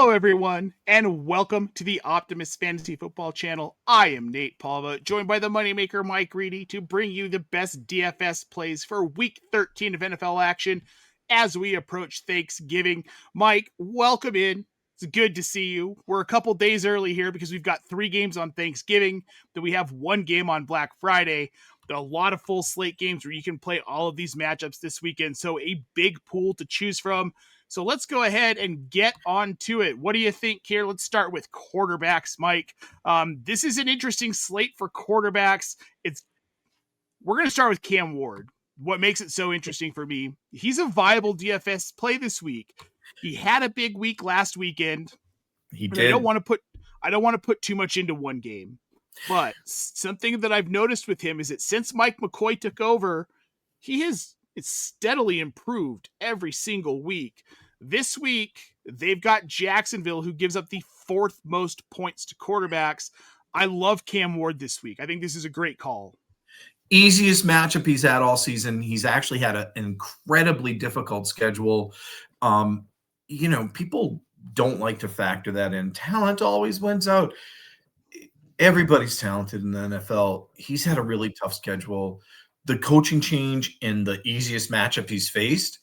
Hello, everyone, and welcome to the Optimus Fantasy Football Channel. I am Nate Polvogt, joined by the moneymaker Mike Reedy to bring you the best DFS plays for Week 13 of NFL action as we approach Thanksgiving. Mike, welcome in. It's good to see you. We're a couple days early here because we've got 3 games on Thanksgiving, then we have 1 game on Black Friday. There are a lot of full slate games where you can play all of these matchups this weekend, so a big pool to choose from. So let's go ahead and get on to it. What do you think here? Let's start with quarterbacks, Mike. This is an interesting slate for quarterbacks. We're going to start with Cam Ward. What makes it so interesting for me, he's a viable DFS play this week. He had a big week last weekend. He did. I don't want to put too much into one game. But something that I've noticed with him is that since Mike McCoy took over, it's steadily improved every single week. This week, they've got Jacksonville, who gives up the 4th most points to quarterbacks. I love Cam Ward this week. I think this is a great call. Easiest matchup he's had all season. He's actually had an incredibly difficult schedule. People don't like to factor that in. Talent always wins out. Everybody's talented in the NFL. He's had a really tough schedule. The coaching change in the easiest matchup he's faced.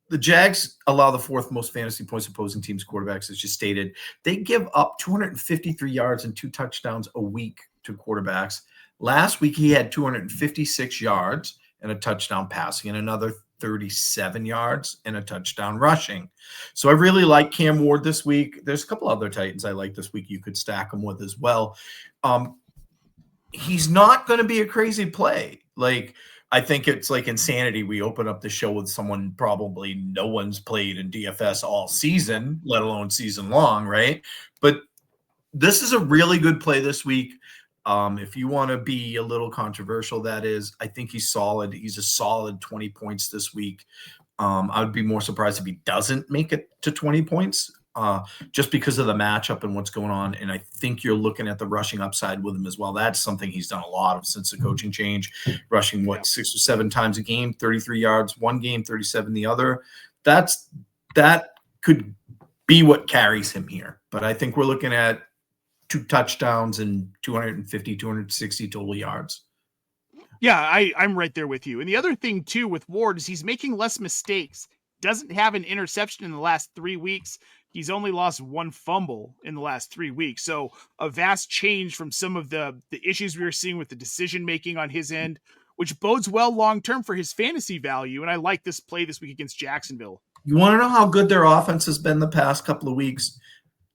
The Jags allow the 4th most fantasy points opposing teams' quarterbacks, as just stated. They give up 253 yards and 2 touchdowns a week to quarterbacks. Last week, he had 256 yards and a touchdown passing and another 37 yards and a touchdown rushing. So I really like Cam Ward this week. There's a couple other Titans I like this week you could stack him with as well. He's not going to be a crazy play. I think it's like insanity. We open up the show with someone probably no one's played in DFS all season, let alone season long, right? But this is a really good play this week. If you want to be a little controversial, that is, I think he's solid. He's a solid 20 points this week. I would be more surprised if he doesn't make it to 20 points. Just because of the matchup and what's going on. And I think you're looking at the rushing upside with him as well. That's something he's done a lot of since the coaching change, rushing 6 or 7 times a game, 33 yards one game, 37 the other. That could be what carries him here. But I think we're looking at 2 touchdowns and 250, 260 total yards. Yeah, I'm right there with you. And the other thing too with Ward is he's making less mistakes. Doesn't have an interception in the last 3 weeks. He's only lost 1 fumble in the last 3 weeks. So a vast change from some of the issues we were seeing with the decision-making on his end, which bodes well long-term for his fantasy value. And I like this play this week against Jacksonville. You want to know how good their offense has been the past couple of weeks?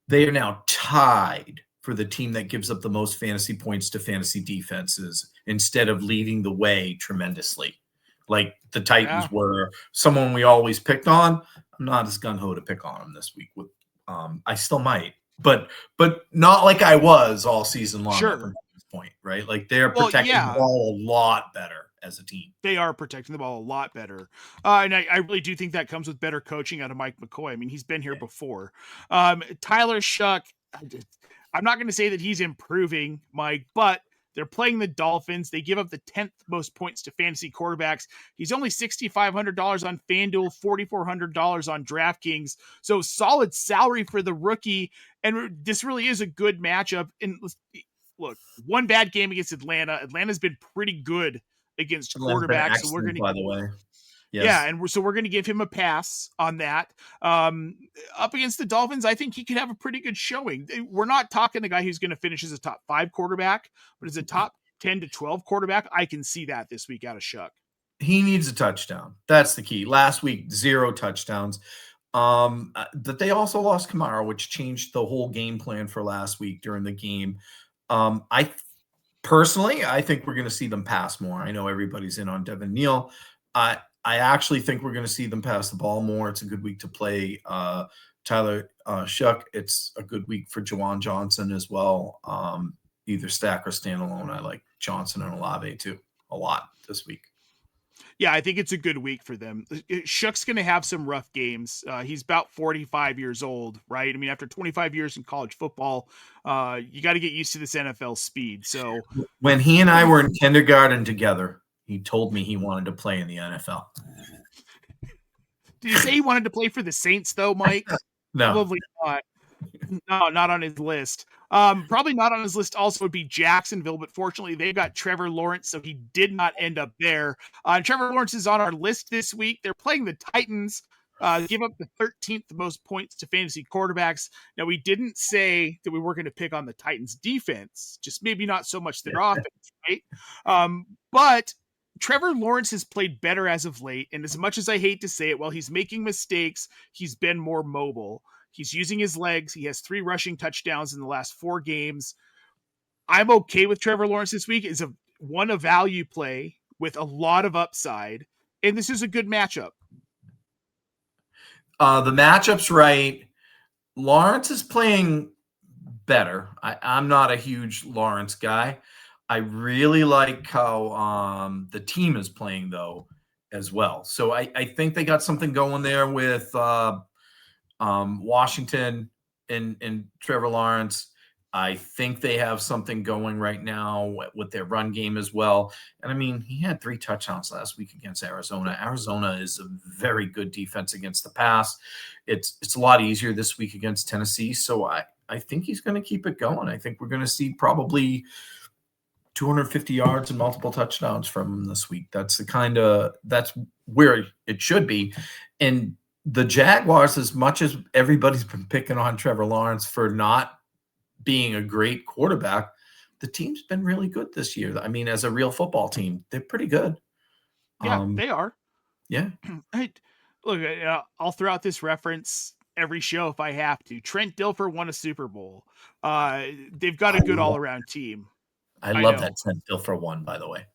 They are now tied for the team that gives up the most fantasy points to fantasy defenses instead of leading the way tremendously. Like the Titans were someone we always picked on. I'm not as gung-ho to pick on them this week. I still might, but not like I was all season long. Sure. From this point, right? Like they're protecting the ball a lot better as a team. They are protecting the ball a lot better. And I really do think that comes with better coaching out of Mike McCoy. I mean, he's been here before. Tyler Shough, I'm not going to say that he's improving, Mike, but they're playing the Dolphins. They give up the 10th most points to fantasy quarterbacks. He's only $6,500 on FanDuel, $4,400 on DraftKings. So solid salary for the rookie. And this really is a good matchup. And look, 1 bad game against Atlanta. Atlanta's been pretty good against quarterbacks. So we're going to, by the way. Yes. Yeah, and we're going to give him a pass on that. Up against the Dolphins, I think he could have a pretty good showing. We're not talking a guy who's going to finish as a top 5 quarterback, but as a top 10 to 12 quarterback, I can see that this week out of Shough. He needs a touchdown. That's the key. Last week, 0 touchdowns. But they also lost Kamara, which changed the whole game plan for last week during the game. I think we're going to see them pass more. I know everybody's in on Devin Neal. I actually think we're going to see them pass the ball more. It's a good week to play Tyler Shough. It's a good week for Juwan Johnson as well. Either stack or standalone. I like Johnson and Olave too a lot this week. Yeah, I think it's a good week for them. Shough's going to have some rough games. He's about 45 years old, right? I mean, after 25 years in college football, you got to get used to this NFL speed. So when he and I were in kindergarten together, he told me he wanted to play in the NFL. Did he say he wanted to play for the Saints, though, Mike? No. Probably not. No, not on his list. Probably not on his list also would be Jacksonville, but fortunately they've got Trevor Lawrence, so he did not end up there. Trevor Lawrence is on our list this week. They're playing the Titans, give up the 13th most points to fantasy quarterbacks. Now, we didn't say that we were going to pick on the Titans defense, just maybe not so much their offense, right? But Trevor Lawrence has played better as of late, and as much as I hate to say it, while he's making mistakes, he's been more mobile. He's using his legs. He has 3 rushing touchdowns in the last 4 games. I'm okay with Trevor Lawrence this week. It's a value play with a lot of upside, and this is a good matchup. The matchup's right. Lawrence is playing better. I'm not a huge Lawrence guy. I really like how the team is playing, though, as well. So I think they got something going there with Washington and Trevor Lawrence. I think they have something going right now with their run game as well. And I mean, he had 3 touchdowns last week against Arizona. Arizona is a very good defense against the pass. It's a lot easier this week against Tennessee. So I think he's going to keep it going. I think we're going to see probably 250 yards and multiple touchdowns from him this week. That's where it should be. And the Jaguars, as much as everybody's been picking on Trevor Lawrence for not being a great quarterback, the team's been really good this year. I mean, as a real football team, they're pretty good. Yeah, they are. Yeah. Look, I'll throw out this reference every show if I have to. Trent Dilfer won a Super Bowl. They've got a good all-around team. I love that Trent Dilfer won, by the way.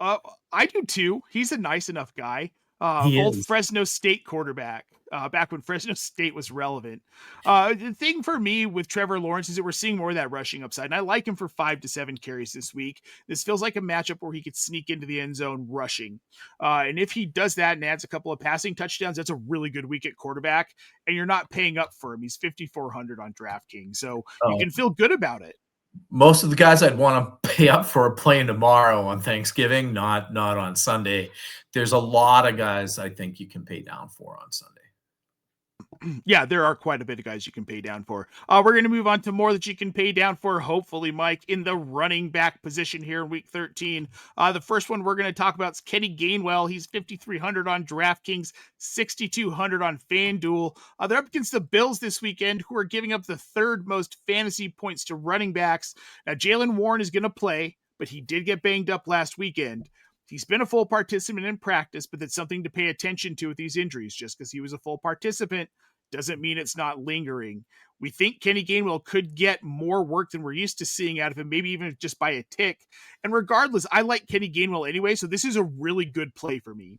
I do too. He's a nice enough guy. Old Fresno State quarterback, back when Fresno State was relevant. The thing for me with Trevor Lawrence is that we're seeing more of that rushing upside, and I like him for 5 to 7 carries this week. This feels like a matchup where he could sneak into the end zone rushing. And if he does that and adds a couple of passing touchdowns, that's a really good week at quarterback, and you're not paying up for him. He's 5,400 on DraftKings, so you can feel good about it. Most of the guys I'd want to pay up for are playing tomorrow on Thanksgiving, not on Sunday. There's a lot of guys I think you can pay down for on Sunday. Yeah, there are quite a bit of guys you can pay down for. We're going to move on to more that you can pay down for, hopefully, Mike, in the running back position here in week 13. The first one we're going to talk about is Kenny Gainwell. He's 5,300 on DraftKings, 6,200 on FanDuel. They're up against the Bills this weekend, who are giving up the 3rd most fantasy points to running backs. Now, Jaylen Warren is going to play, but he did get banged up last weekend. He's been a full participant in practice, but that's something to pay attention to with these injuries. Just because he was a full participant doesn't mean it's not lingering. We think Kenny Gainwell could get more work than we're used to seeing out of him, maybe even just by a tick. And regardless, I like Kenny Gainwell anyway, so this is a really good play for me.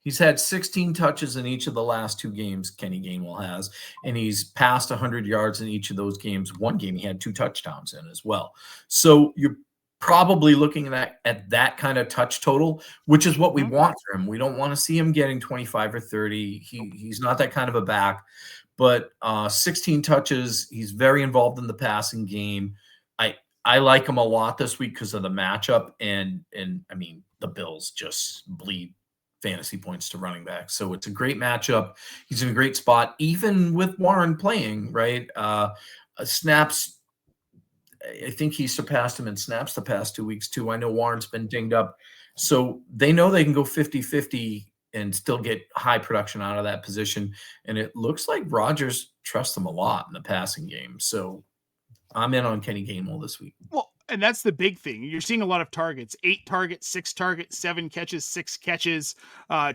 He's had 16 touches in each of the last 2 games, Kenny Gainwell has, and he's passed 100 yards in each of those games. One game he had 2 touchdowns in as well. So you're probably looking at that kind of touch total, which is what we want for him. We don't want to see him getting 25 or 30. He's not that kind of a back, but 16 touches. He's very involved in the passing game. I like him a lot this week because of the matchup, and I mean, the Bills just bleed fantasy points to running back. So it's a great matchup. He's in a great spot, even with Warren playing, right? Snaps, I think he surpassed him in snaps the past 2 weeks too. I know Warren's been dinged up. So they know they can go 50-50 and still get high production out of that position. And it looks like Rodgers trusts them a lot in the passing game. So I'm in on Kenny Gainwell this week. Well, and that's the big thing. You're seeing a lot of targets, 8 targets, 6 targets, 7 catches, 6 catches,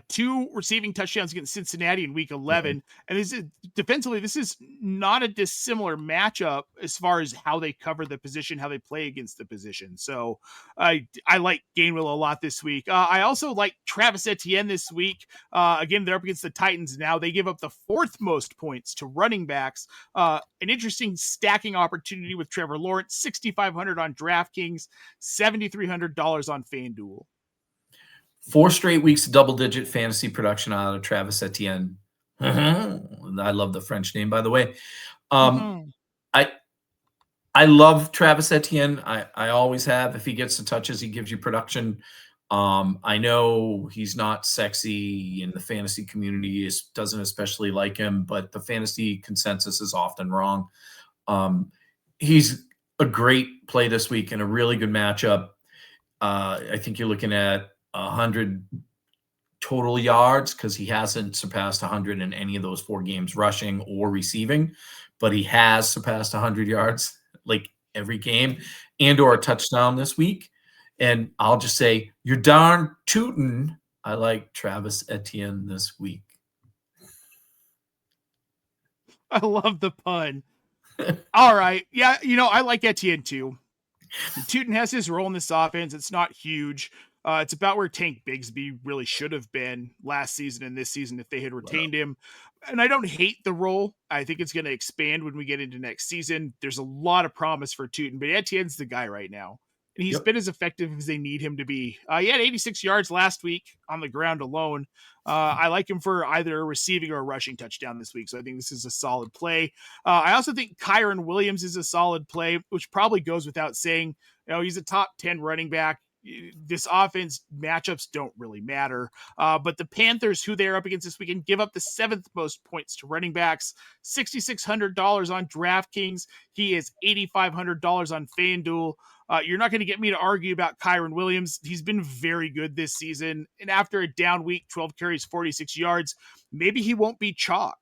2 receiving touchdowns against Cincinnati in week 11. And this is defensively, this is not a dissimilar matchup as far as how they cover the position, how they play against the position. So I like Gainwell a lot this week. I also like Travis Etienne this week. Again, they're up against the Titans now. They give up the 4th most points to running backs. An interesting stacking opportunity with Trevor Lawrence, 6,500 on DraftKings, $7,300 on FanDuel. 4 straight weeks of double-digit fantasy production out of Travis Etienne. I love the French name, by the way. I love Travis Etienne. I always have. If he gets the touches, he gives you production. I know he's not sexy in the fantasy community, doesn't especially like him, but the fantasy consensus is often wrong. He's a great play this week and a really good matchup. I think you're looking at 100 total yards because he hasn't surpassed 100 in any of those 4 games rushing or receiving, but he has surpassed 100 yards like every game and or a touchdown this week. And I'll just say, you're darn tootin'. I like Travis Etienne this week. I love the pun. All right. Yeah, I like Etienne too. Tootin has his role in this offense. It's not huge. It's about where Tank Bigsby really should have been last season and this season if they had retained him. And I don't hate the role. I think it's going to expand when we get into next season. There's a lot of promise for Tootin, but Etienne's the guy right now. And he's been as effective as they need him to be. He had 86 yards last week on the ground alone. I like him for either a receiving or a rushing touchdown this week. So I think this is a solid play. I also think Kyren Williams is a solid play, which probably goes without saying. He's a top 10 running back. This offense matchups don't really matter. But the Panthers, who they're up against this weekend, give up the 7th most points to running backs, $6,600 on DraftKings. He is $8,500 on FanDuel. You're not going to get me to argue about Kyren Williams. He's been very good this season. And after a down week, 12 carries, 46 yards, maybe he won't be chalk.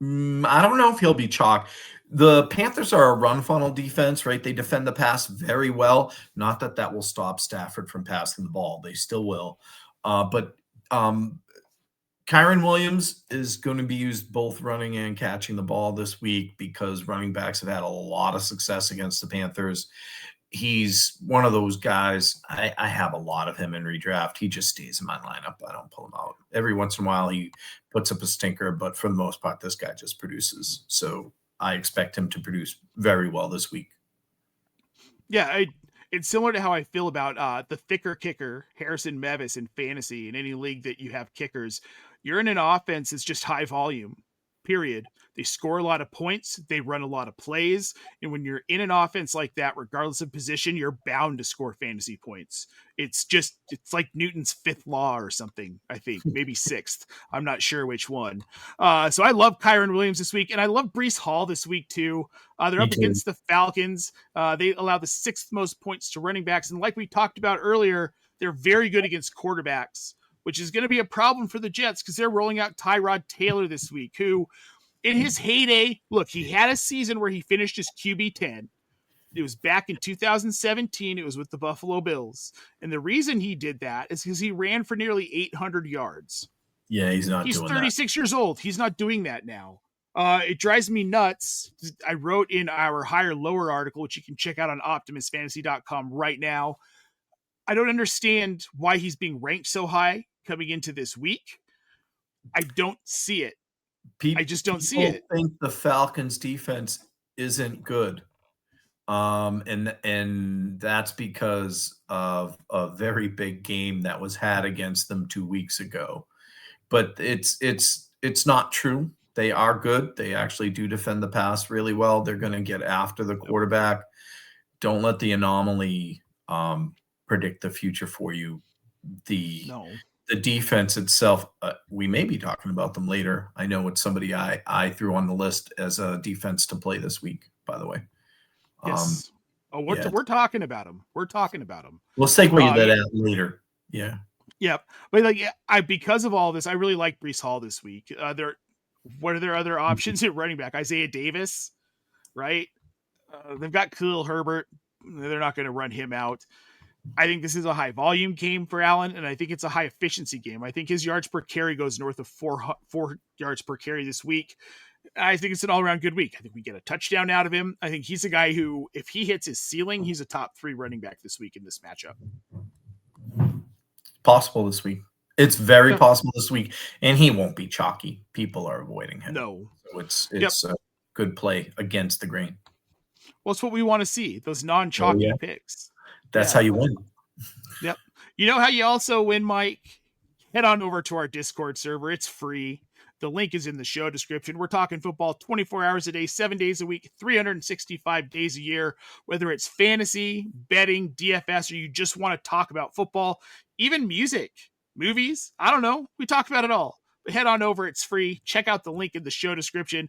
I don't know if he'll be chalk. The Panthers are a run funnel defense, right? They defend the pass very well. Not that that will stop Stafford from passing the ball. They still will. But Kyren Williams is going to be used both running and catching the ball this week because running backs have had a lot of success against the Panthers. He's one of those guys. I have a lot of him in redraft. He just stays in my lineup. I don't pull him out. Every once in a while, he puts up a stinker, but for the most part, this guy just produces. So I expect him to produce very well this week. Yeah, it's similar to how I feel about the thicker kicker, Harrison Mevis, in fantasy. In any league that you have kickers, you're in an offense that's just high volume, period. They score a lot of points. They run a lot of plays. And when you're in an offense like that, regardless of position, you're bound to score fantasy points. It's like Newton's 5th law or something, I think. Maybe 6th. I'm not sure which one. So I love Kyren Williams this week. And I love Breece Hall this week, too. They're up against the Falcons. They allow the 6th most points to running backs. And like we talked about earlier, they're very good against quarterbacks, which is going to be a problem for the Jets because they're rolling out Tyrod Taylor this week, who, in his heyday, look, he had a season where he finished his QB 10. It was back in 2017. It was with the Buffalo Bills. And the reason he did that is because he ran for nearly 800 yards. Yeah, he's doing 36 years old. He's not doing that now. It drives me nuts. I wrote in our higher lower article, which you can check out on optimusfantasy.com right now. I don't understand why he's being ranked so high coming into this week. I don't see it. I just don't see it. I think the Falcons defense isn't good. And that's because of a very big game that was had against them 2 weeks ago. But it's not true. They are good. They actually do defend the pass really well. They're going to get after the quarterback. Don't let the anomaly predict the future for you. The defense itself, we may be talking about them later. I know it's somebody I threw on the list as a defense to play this week, by the way. Yes. We're talking about them. We're talking about them. We'll segue that out later. Yeah. Yep. But because of all this, I really like Breece Hall this week. What are their other options at running back? Isaiah Davis, right? They've got Khalil Herbert. They're not going to run him out. I think this is a high volume game for Allen, and I think it's a high efficiency game. I think his yards per carry goes north of 4 yards per carry this week. I think it's an all-around good week. I think we get a touchdown out of him. I think he's a guy who, if he hits his ceiling, he's a top 3 running back this week in this matchup. Possible this week. It's very possible this week, and he won't be chalky. People are avoiding him. No. So it's a good play against the grain. Well, it's what we want to see, those non-chalky picks. That's how you win. Yep. You know how you also win, Mike? Head on over to our Discord server. It's free. The link is in the show description. We're talking football 24 hours a day, 7 days a week, 365 days a year. Whether it's fantasy, betting, DFS, or you just want to talk about football, even music, movies. I don't know. We talked about it all. But head on over. It's free. Check out the link in the show description.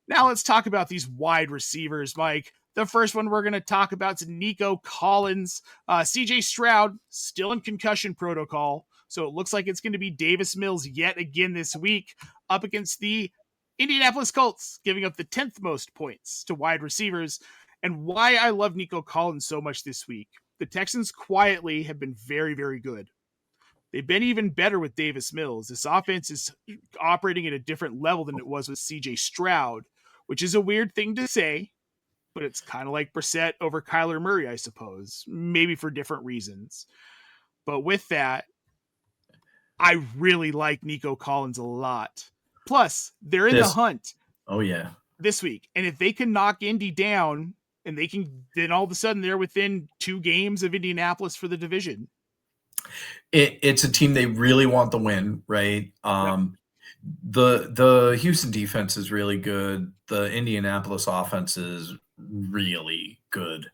Now let's talk about these wide receivers, Mike. The first one we're going to talk about is Nico Collins. CJ Stroud still in concussion protocol. So it looks like it's going to be Davis Mills yet again this week up against the Indianapolis Colts, giving up the 10th most points to wide receivers. And why I love Nico Collins so much this week. The Texans quietly have been very, very good. They've been even better with Davis Mills. This offense is operating at a different level than it was with CJ Stroud, which is a weird thing to say, but it's kind of like Brissett over Kyler Murray, I suppose, maybe for different reasons. But with that, I really like Nico Collins a lot. Plus, they're in the hunt. Oh, yeah. This week. And if they can knock Indy down, and they can, then all of a sudden they're within 2 games of Indianapolis for the division. It's a team they really want to win, right? The Houston defense is really good. The Indianapolis offense is really good.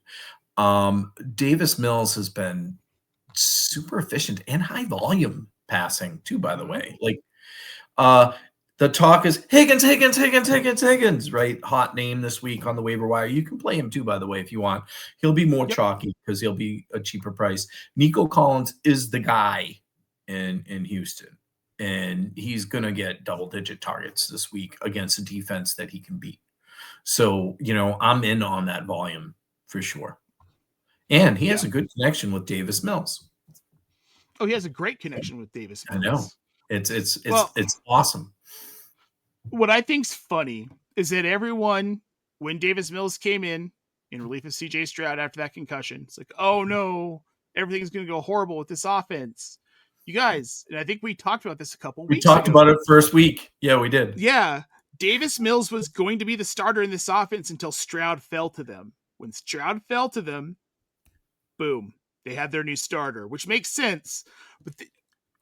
Davis Mills has been super efficient and high volume passing too, by the way. Like, the talk is Higgins, right? Hot name this week on the waiver wire. You can play him too, by the way, if you want. He'll be more chalky because he'll be a cheaper price. Nico Collins is the guy in Houston, and he's going to get double-digit targets this week against a defense that he can beat. So, I'm in on that volume for sure. And he has a good connection with Davis Mills. Oh, he has a great connection with Davis Mills. I know. It's awesome. What I think's funny is that everyone, when Davis Mills came in relief of CJ Stroud after that concussion, it's like, oh no, everything's going to go horrible with this offense. You guys, and I think we talked about this a couple weeks ago. We talked about it first week. Yeah, we did. Yeah. Davis Mills was going to be the starter in this offense until Stroud fell to them. When Stroud fell to them, boom, they had their new starter, which makes sense. But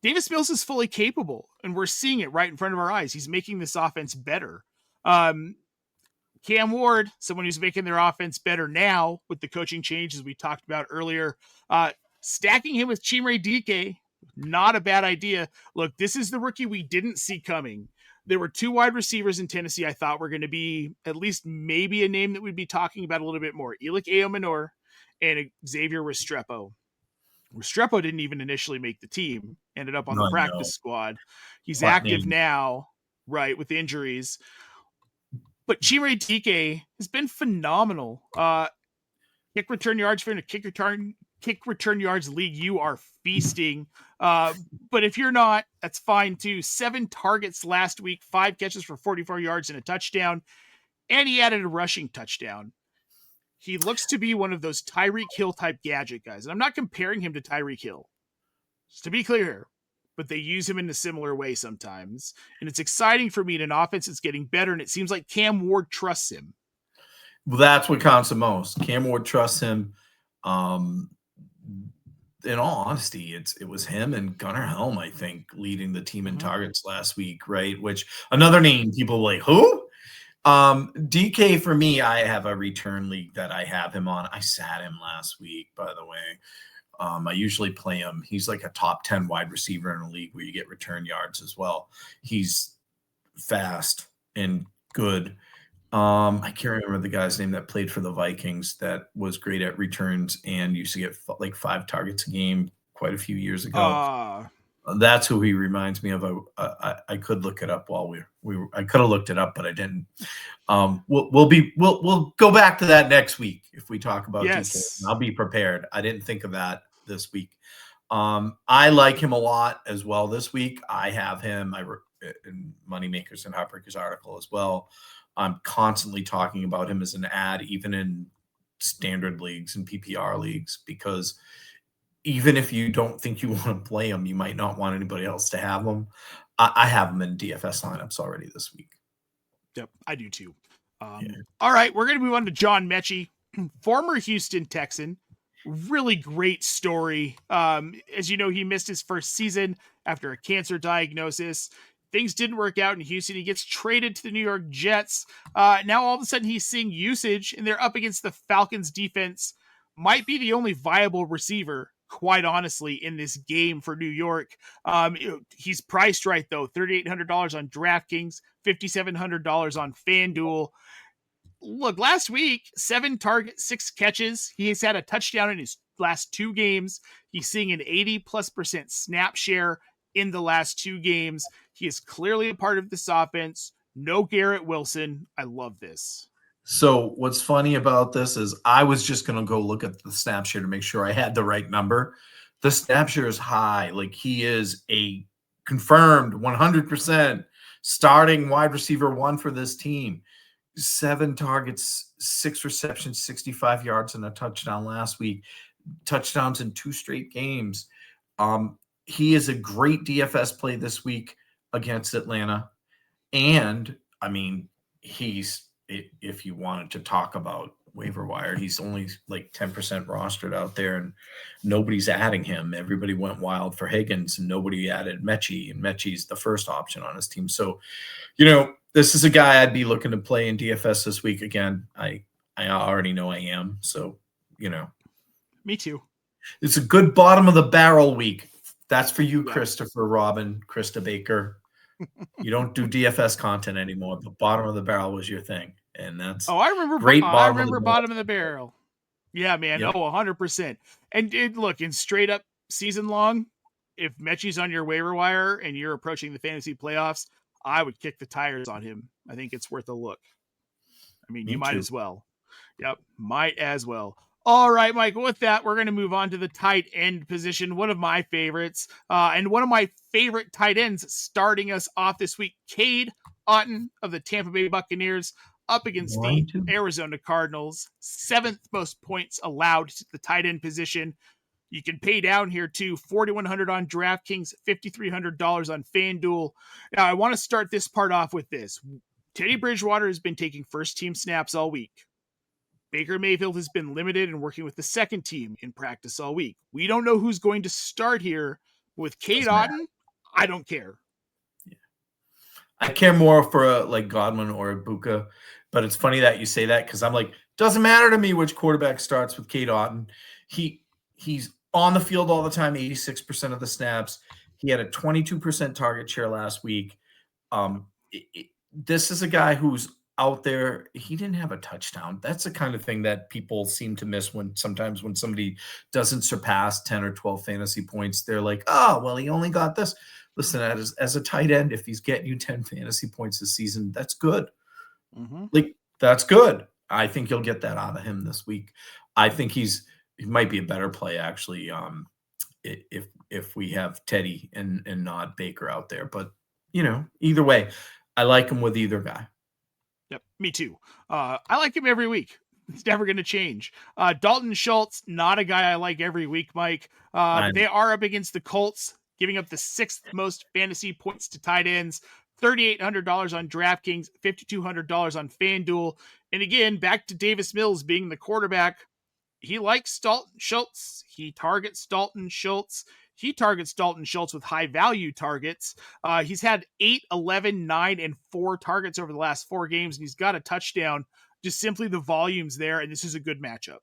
Davis Mills is fully capable, and we're seeing it right in front of our eyes. He's making this offense better. Cam Ward, someone who's making their offense better now with the coaching changes we talked about earlier. Stacking him with Chimere Dike, not a bad idea. Look, this is the rookie we didn't see coming. There were 2 wide receivers in Tennessee I thought were going to be at least maybe a name that we'd be talking about a little bit more. Elick Eomanor and Xavier Restrepo. Restrepo didn't even initially make the team, ended up on the practice squad. He's active now, right, with injuries. But Chimere Dike has been phenomenal. Kick return yards for in a kick return yards league, you are feasting. But if you're not, that's fine too. 7 targets last week, 5 catches for 44 yards and a touchdown, and he added a rushing touchdown. He looks to be one of those Tyreek Hill type gadget guys. And I'm not comparing him to Tyreek Hill, just to be clear, but they use him in a similar way sometimes. And it's exciting for me in an offense that's getting better. And it seems like Cam Ward trusts him. Well, that's what counts the most. Cam Ward trusts him. In all honesty, it was him and Gunnar Helm, I think, leading the team in targets last week, right? Which another name people were like, who? DK for me, I have a return league that I have him on. I sat him last week, by the way. I usually play him. He's like a top 10 wide receiver in a league where you get return yards as well. He's fast and good. I can't remember the guy's name that played for the Vikings that was great at returns and used to get like 5 targets a game quite a few years ago. That's who he reminds me of. I could look it up while I could have looked it up, but I didn't. We'll go back to that next week if we talk about DK. I'll be prepared. I didn't think of that this week. I like him a lot as well this week. I have him in Moneymakers and Heartbreakers article as well. I'm constantly talking about him as an ad, even in standard leagues and PPR leagues, because even if you don't think you want to play him, you might not want anybody else to have him. I have him in DFS lineups already this week. Yep, I do too. All right, we're going to move on to John Metchie, former Houston Texan. Really great story. As you know, he missed his first season after a cancer diagnosis. Things didn't work out in Houston. He gets traded to the New York Jets. Now all of a sudden he's seeing usage, and they're up against the Falcons defense. Might be the only viable receiver quite honestly, in this game for New York. He's priced right, though. $3,800 on DraftKings, $5,700 on FanDuel. Look, last week, 7 targets, 6 catches. He has had a touchdown in his last 2 games. He's seeing an 80+% snap share in the last 2 games. He is clearly a part of this offense. No Garrett Wilson. I love this. So what's funny about this is I was just going to go look at the snap share to make sure I had the right number. The snap share is high. Like, he is a confirmed 100% starting wide receiver 1 for this team. 7 targets, 6 receptions, 65 yards, and a touchdown last week. Touchdowns in 2 straight games. He is a great DFS play this week against Atlanta. And, I mean, if you wanted to talk about waiver wire, he's only like 10% rostered out there, and nobody's adding him. Everybody went wild for Higgins, and nobody added Metchie, and Metchie's the first option on his team. So, this is a guy I'd be looking to play in DFS this week. Again, I already know I am. So, Me too. It's a good bottom of the barrel week. That's for you, Christopher Robin, Krista Baker. You don't do DFS content anymore, but bottom of the barrel was your thing. And that's I remember great. Bottom of the barrel. Yeah, man. Yep. 100%. And look, in straight up season long, if Metchie's on your waiver wire and you're approaching the fantasy playoffs, I would kick the tires on him. I think it's worth a look. I mean, you might as well. Yep, might as well. All right, Mike, with that, we're going to move on to the tight end position, one of my favorites, and one of my favorite tight ends starting us off this week, Cade Otton of the Tampa Bay Buccaneers up against the Arizona Cardinals. 7th most points allowed to the tight end position. You can pay down here too, $4,100 on DraftKings, $5,300 on FanDuel. Now, I want to start this part off with this. Teddy Bridgewater has been taking first-team snaps all week. Baker Mayfield has been limited and working with the second team in practice all week. We don't know who's going to start here. With Cade Otton, I don't care. Yeah. I care more for like Godwin or Ibuka, but it's funny that you say that because I'm like, doesn't matter to me which quarterback starts with Cade Otton. He's on the field all the time, 86% of the snaps. He had a 22% target share last week. This is a guy who's out there. He didn't have a touchdown. That's the kind of thing that people seem to miss when somebody doesn't surpass 10 or 12 fantasy points. They're like, oh, well, he only got this. Listen, as a tight end, if he's getting you 10 fantasy points this season, that's good. Mm-hmm. Like, that's good. I think you'll get that out of him this week. I think he might be a better play, actually, if we have Teddy and not Baker out there. But, either way, I like him with either guy. Yep, me too. I like him every week. It's never going to change. Dalton Schultz, not a guy I like every week, Mike. They are up against the Colts, giving up the 6th most fantasy points to tight ends. $3,800 on DraftKings, $5,200 on FanDuel. And again, back to Davis Mills being the quarterback. He likes Dalton Schultz. He targets Dalton Schultz. He targets Dalton Schultz with high value targets. He's had 8, 11, 9, and 4 targets over the last 4 games, and he's got a touchdown. Just simply the volume's there, and this is a good matchup.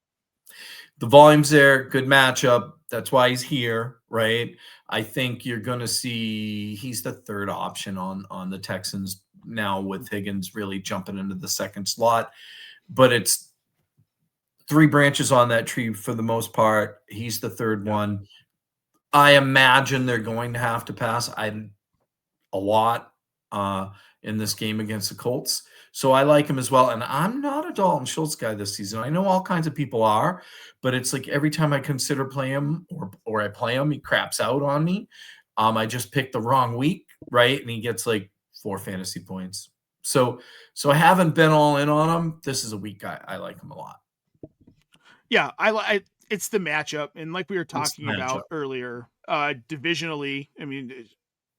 The volume's there, good matchup. That's why he's here, right? I think you're going to see he's the 3rd option on the Texans now with Higgins really jumping into the 2nd slot. But it's 3 branches on that tree for the most part. He's the 3rd one. I imagine they're going to have to pass a lot in this game against the Colts. So I like him as well. And I'm not a Dalton Schultz guy this season. I know all kinds of people are, but it's like every time I consider playing him or I play him, he craps out on me. I just picked the wrong week, right? And he gets like 4 fantasy points. So I haven't been all in on him. This is a weak guy. I like him a lot. Yeah, it's the matchup. And like we were talking about earlier, divisionally, I mean,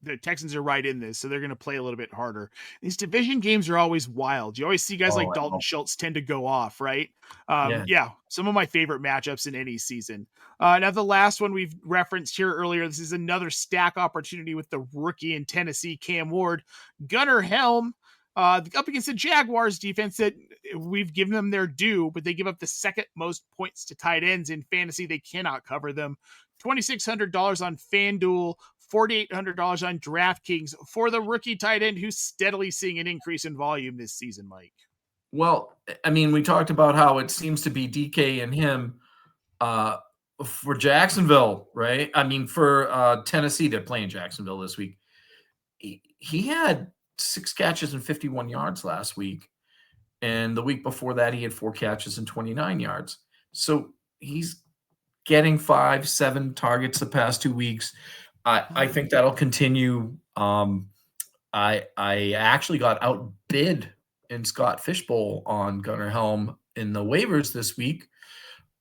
the Texans are right in this, so they're going to play a little bit harder. These division games are always wild. You always see guys like Dalton Schultz tend to go off, right? Yeah, some of my favorite matchups in any season. Now, the last one we've referenced here earlier, this is another stack opportunity with the rookie in Tennessee, Cam Ward. Gunnar Helm, up against the Jaguars defense that we've given them their due, but they give up the 2nd most points to tight ends in fantasy. They cannot cover them. $2,600 on FanDuel, $4,800 on DraftKings for the rookie tight end who's steadily seeing an increase in volume this season, Mike. Well, I mean, we talked about how it seems to be DK and him for Jacksonville, right? I mean, for Tennessee, they're playing Jacksonville this week. He had 6 catches and 51 yards last week. And the week before that, he had 4 catches and 29 yards. So he's getting 5-7 targets the past 2 weeks. I think that'll continue. I actually got outbid in Scott Fishbowl on Gunnar Helm in the waivers this week.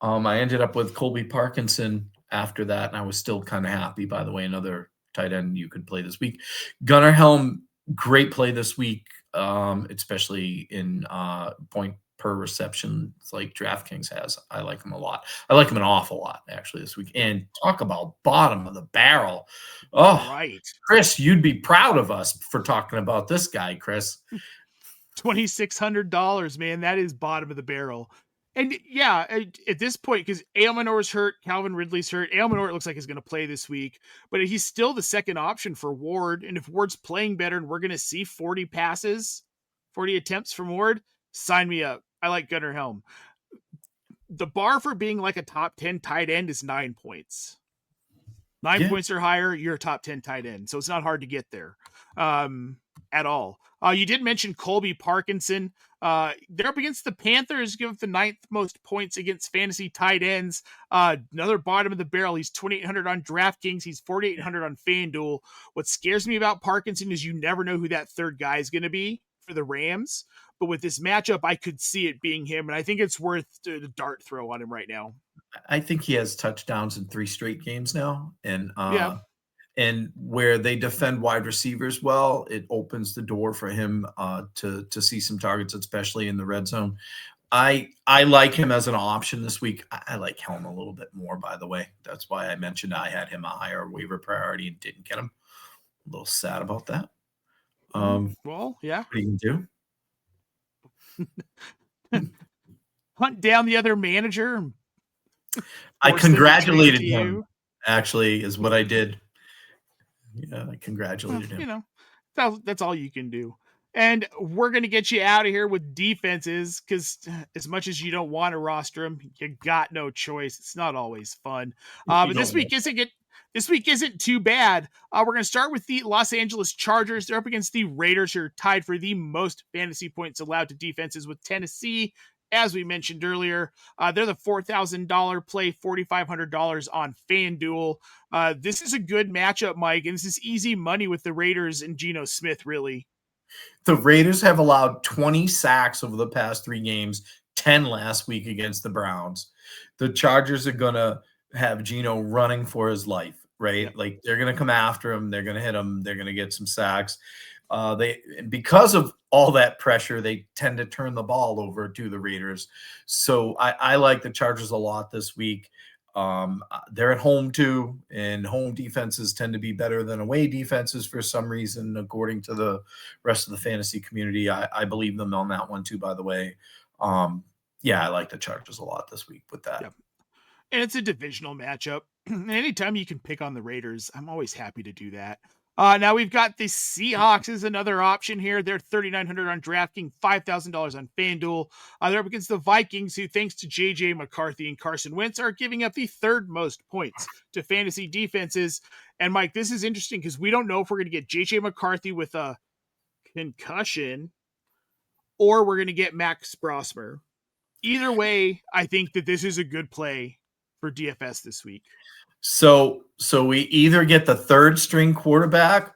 I ended up with Colby Parkinson after that, and I was still kind of happy. By the way, another tight end you could play this week. Gunnar Helm, great play this week, especially in point per reception like DraftKings has. I like him a lot. I like him an awful lot, actually, this week. And talk about bottom of the barrel. Oh, right. Chris, you'd be proud of us for talking about this guy, Chris. $2,600, man. That is bottom of the barrel. And yeah, at this point, because Ailmanor's hurt, Calvin Ridley's hurt. Ailmanor, it looks like he's going to play this week, but he's still the second option for Ward. And if Ward's playing better and we're going to see 40 passes, 40 attempts from Ward, sign me up. I like Gunnar Helm. The bar for being like a top 10 tight end is 9 points. 9 points or higher, you're a top 10 tight end. So it's not hard to get there at all. You did mention Colby Parkinson. They're up against the Panthers, give up the 9th most points against fantasy tight ends. Another bottom of the barrel. He's 2,800 on DraftKings. He's 4,800 on FanDuel. What scares me about Parkinson is you never know who that third guy is going to be for the Rams. But with this matchup, I could see it being him, and I think it's worth the dart throw on him right now. I think he has touchdowns in 3 straight games now, and and where they defend wide receivers well, it opens the door for him to see some targets, especially in the red zone. I like him as an option this week. I like Helm a little bit more, by the way. That's why I mentioned I had him a higher waiver priority and didn't get him. A little sad about that. Well, yeah. What are you gonna do? Hunt down the other manager. I congratulated him, actually, is what I did. Yeah, I congratulated him. You know, that's all you can do. And we're going to get you out of here with defenses because as much as you don't want to roster them, you got no choice. It's not always fun. But this week isn't too bad. We're going to start with the Los Angeles Chargers. They're up against the Raiders, who are tied for the most fantasy points allowed to defenses with Tennessee. As we mentioned earlier, they're the $4,000 play, $4,500 on FanDuel. This is a good matchup, Mike, and this is easy money with the Raiders and Geno Smith, really. The Raiders have allowed 20 sacks over the past 3 games, 10 last week against the Browns. The Chargers are going to have Geno running for his life, right? Like, they're going to come after him. They're going to hit him. They're going to get some sacks. Because of all that pressure, they tend to turn the ball over to the Raiders. So I like the Chargers a lot this week. They're at home too, and home defenses tend to be better than away defenses for some reason, according to the rest of the fantasy community. I believe them on that one too, by the way. Yeah, I like the Chargers a lot this week with that. Yep. And it's a divisional matchup. Anytime you can pick on the Raiders, I'm always happy to do that. Now we've got the Seahawks as another option here. They're $3,900 on DraftKings, $5,000 on FanDuel. They're up against the Vikings, who, thanks to J.J. McCarthy and Carson Wentz, are giving up the 3rd most points to fantasy defenses. And Mike, this is interesting because we don't know if we're going to get J.J. McCarthy with a concussion or we're going to get Max Brosmer. Either way, I think that this is a good play for DFS this week. So we either get the 3rd string quarterback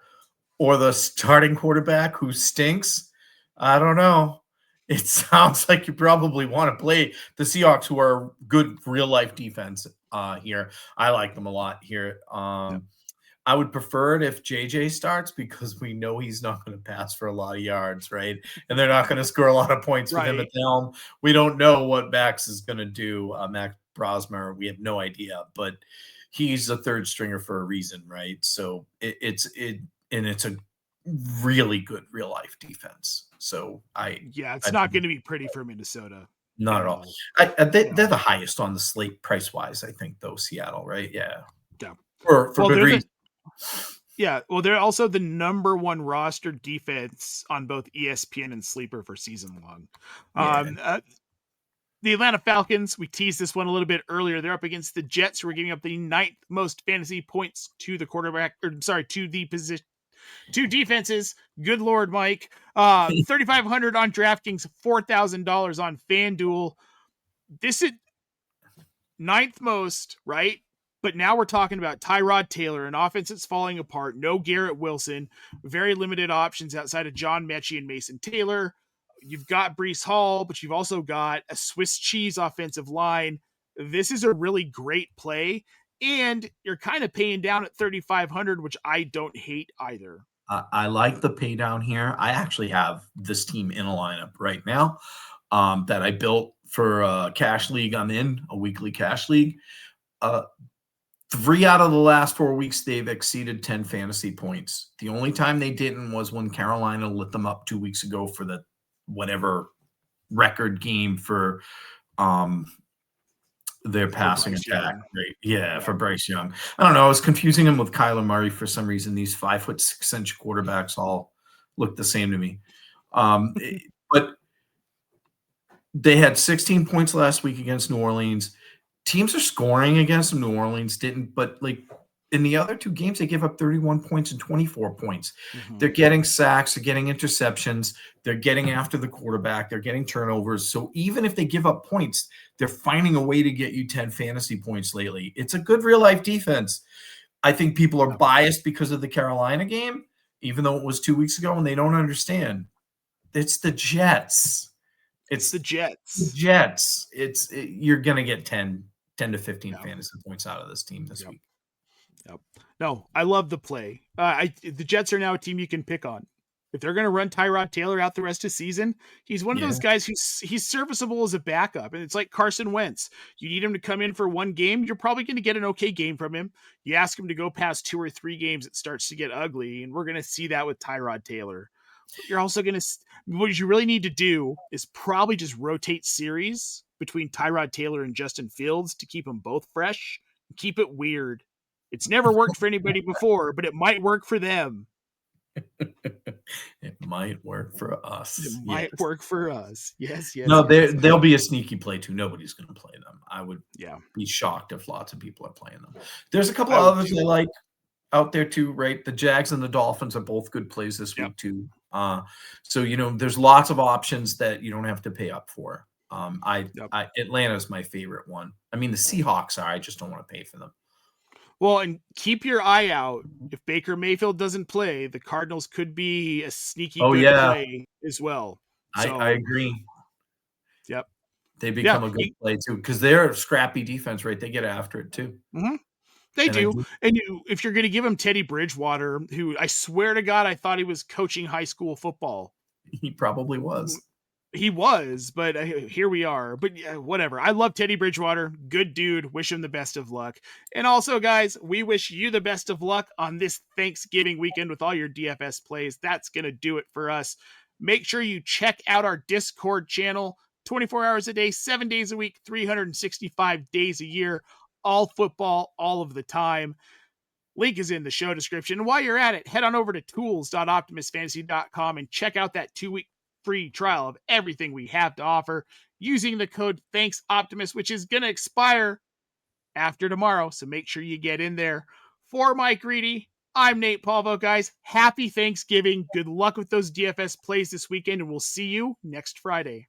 or the starting quarterback who stinks. I don't know. It sounds like you probably want to play the Seahawks, who are good real life defense here. I like them a lot here. I would prefer it if JJ starts because we know he's not going to pass for a lot of yards, right? And they're not going to score a lot of points with him at the helm. We don't know what Max is going to do. Max Brosmer, we have no idea, but he's a 3rd stringer for a reason, right? So it's a really good real life defense. So it's not going to be pretty for Minnesota. Not at all. They're the highest on the slate price wise, I think, though. Seattle, right? Yeah. Yeah. For good reason. Well, they're also the number one roster defense on both ESPN and Sleeper for season long. The Atlanta Falcons, we teased this one a little bit earlier. They're up against the Jets, who are giving up the 9th most fantasy points to the quarterback, to the position, to defenses. Good Lord, Mike. 3,500 on DraftKings, $4,000 on FanDuel. This is 9th most, right? But now we're talking about Tyrod Taylor, an offense that's falling apart. No Garrett Wilson, very limited options outside of John Metchie and Mason Taylor. You've got Breece Hall, but you've also got a Swiss cheese offensive line. This is a really great play, and you're kind of paying down at 3,500, which I don't hate either. I like the pay down here. I actually have this team in a lineup right now that I built for a cash league. I'm in a weekly cash league. 3 out of the last 4 weeks, they've exceeded 10 fantasy points. The only time they didn't was when Carolina lit them up 2 weeks ago for the whatever record game for their passing attack rate. Yeah, for Bryce Young. I don't know. I was confusing him with Kyler Murray for some reason. These 5'6" quarterbacks all look the same to me. But they had 16 points last week against New Orleans. Teams are scoring against them. New Orleans didn't, but like in the other 2 games, they gave up 31 points and 24 points. Mm-hmm. They're getting sacks, they're getting interceptions, they're getting after the quarterback, they're getting turnovers. So even if they give up points, they're finding a way to get you 10 fantasy points lately. It's a good real life defense. I think people are biased because of the Carolina game, even though it was 2 weeks ago, and they don't understand. It's the Jets. It's the Jets. You're going to get 10 to 15 fantasy points out of this team this week. Yep. No, I love the play. The Jets are now a team you can pick on. If they're going to run Tyrod Taylor out the rest of the season, he's one of those guys he's serviceable as a backup. And it's like Carson Wentz. You need him to come in for one game, you're probably going to get an okay game from him. You ask him to go past 2 or 3 games, it starts to get ugly. And we're going to see that with Tyrod Taylor. You're also going to, what you really need to do is probably just rotate series between Tyrod Taylor and Justin Fields to keep them both fresh. Keep it weird. It's never worked for anybody before, but it might work for them. It might work for us. It might work for us. Yes. No, they'll be a sneaky play too. Nobody's going to play them. I would be shocked if lots of people are playing them. There's a couple of others I like out there too, right? The Jags and the Dolphins are both good plays this week too. So, there's lots of options that you don't have to pay up for. Atlanta's my favorite one. I mean, the Seahawks are. I just don't want to pay for them. Well, and keep your eye out. If Baker Mayfield doesn't play, the Cardinals could be a sneaky play as well. So, I agree. Yep. They become a good play too because they're a scrappy defense, right? They get after it too. Mm-hmm. They do. And if you're going to give him Teddy Bridgewater, who I swear to God, I thought he was coaching high school football. He probably was. He was, but here we are. But whatever. I love Teddy Bridgewater. Good dude. Wish him the best of luck. And also, guys, we wish you the best of luck on this Thanksgiving weekend with all your DFS plays. That's going to do it for us. Make sure you check out our Discord channel. 24 hours a day, 7 days a week, 365 days a year. All football, all of the time. Link is in the show description. And while you're at it, head on over to tools.optimusfantasy.com and check out that 2-week free trial of everything we have to offer using the code ThanksOptimus, which is going to expire after tomorrow. So make sure you get in there. For Mike Reedy, I'm Nate Polvogt, guys. Happy Thanksgiving. Good luck with those DFS plays this weekend, and we'll see you next Friday.